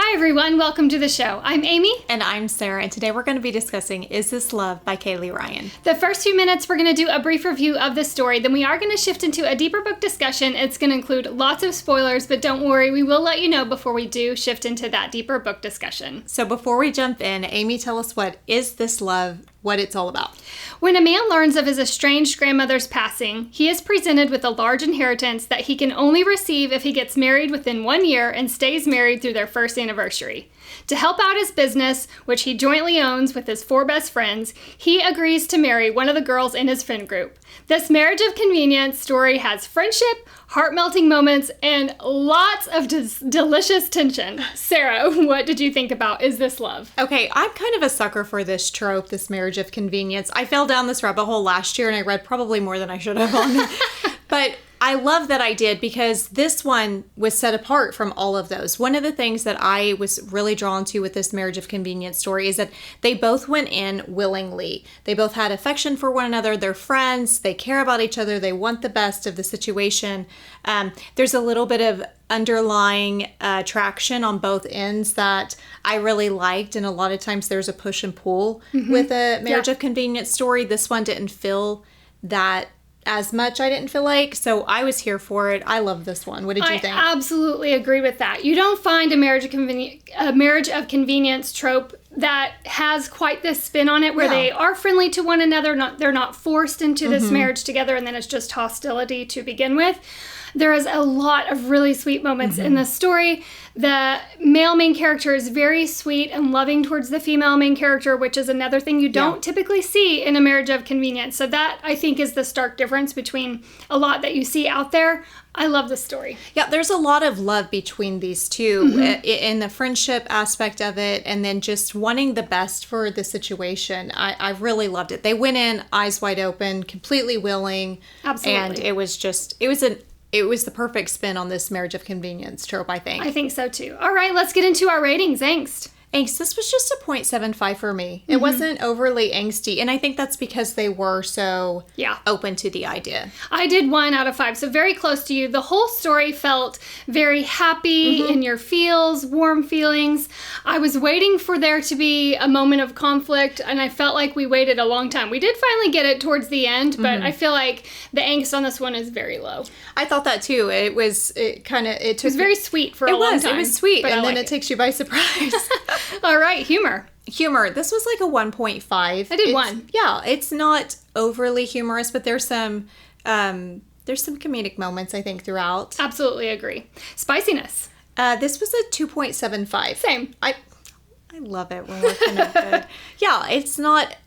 Hi everyone, welcome to the show. I'm Amy. And I'm Sarah, and today we're going to be discussing Is This Love by Kaylee Ryan. The first few minutes we're going to do a brief review of the story, then we are going to shift into a deeper book discussion. It's going to include lots of spoilers, but don't worry, we will let you know before we do shift into that deeper book discussion. So before we jump in, Amy, tell us what Is This Love, what it's all about. When a man learns of his estranged grandmother's passing, he is presented with a large inheritance that he can only receive if he gets married within 1 year and stays married through their first anniversary. To help out his business, which he jointly owns with his 4 best friends, he agrees to marry one of the girls in his friend group. This marriage of convenience story has friendship, heart-melting moments, and lots of delicious tension. Sarah, what did you think about Is This Love? Okay, I'm kind of a sucker for this trope, this marriage of convenience. I fell down this rabbit hole last year and I read probably more than I should have on it. But I love that I did because this one was set apart from all of those. One of the things that I was really drawn to with this marriage of convenience story is that they both went in willingly. They both had affection for one another. They're friends. They care about each other. They want the best of the situation. There's a little bit of underlying attraction on both ends that I really liked. And a lot of times there's a push and pull with a marriage of convenience story. This one didn't feel that as much, I didn't feel like, so I was here for it. I love this one. What did you think? I absolutely agree with that. You don't find a marriage of convenience trope that has quite this spin on it where they are friendly to one another, they're not forced into this marriage together, and then it's just hostility to begin with. There is a lot of really sweet moments in this story. The male main character is very sweet and loving towards the female main character, which is another thing you don't typically see in a marriage of convenience. So that, I think, is the stark difference between a lot that you see out there. I love this story. Yeah, there's a lot of love between these two in the friendship aspect of it, and then just wanting the best for the situation. I really loved it. They went in eyes wide open, completely willing. Absolutely. And it was the perfect spin on this marriage of convenience trope, I think. I think so too. All right, let's get into our ratings. Angst. This was just a 0.75 for me. It wasn't overly angsty, and I think that's because they were so open to the idea. I did 1 out of 5, so very close to you. The whole story felt very happy, in your feels, warm feelings. I was waiting for there to be a moment of conflict, and I felt like we waited a long time. We did finally get it towards the end, but I feel like the angst on this one is very low. I thought that too. It was very sweet for a long time. It was sweet, and then it takes you by surprise. All right, humor. This was like a 1.5. I did 1. Yeah, it's not overly humorous, but there's some comedic moments, I think, throughout. Absolutely agree. Spiciness. This was a 2.75. Same. I love it when we're kind of good. Yeah,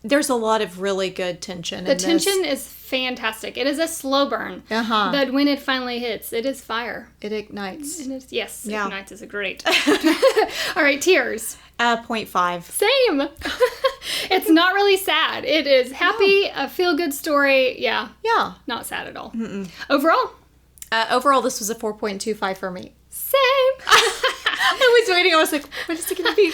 there's a lot of really good tension. The tension is fantastic. It is a slow burn. But when it finally hits, it is fire. It ignites. Ignites is great. All right, tears. 0.5. Same. It's not really sad. It is happy, a feel-good story. Yeah. Not sad at all. Overall? Overall, this was a 4.25 for me. Same. I was waiting. I was like, what is it going to be?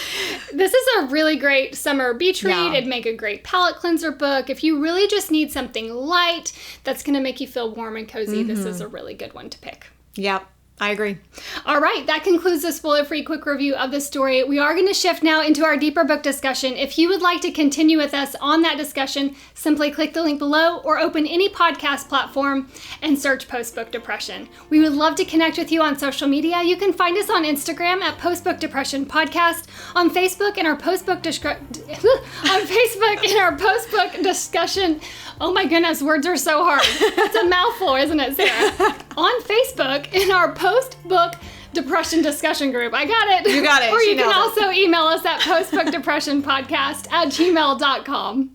This is a really great summer beach read. It'd make a great palate cleanser book. If you really just need something light that's going to make you feel warm and cozy, this is a really good one to pick. Yep. I agree. All right, that concludes the spoiler-free quick review of the story. We are going to shift now into our deeper book discussion. If you would like to continue with us on that discussion, simply click the link below or open any podcast platform and search Post-Book Depression. We would love to connect with you on social media. You can find us on Instagram at Post-Book Depression Podcast, on Facebook in our Post-Book discussion. Oh my goodness, words are so hard. It's a mouthful, isn't it, Sarah? On Facebook in our Post-Book Depression discussion group. I got it. You got it. Or you can also email us at postbookdepressionpodcast@gmail.com.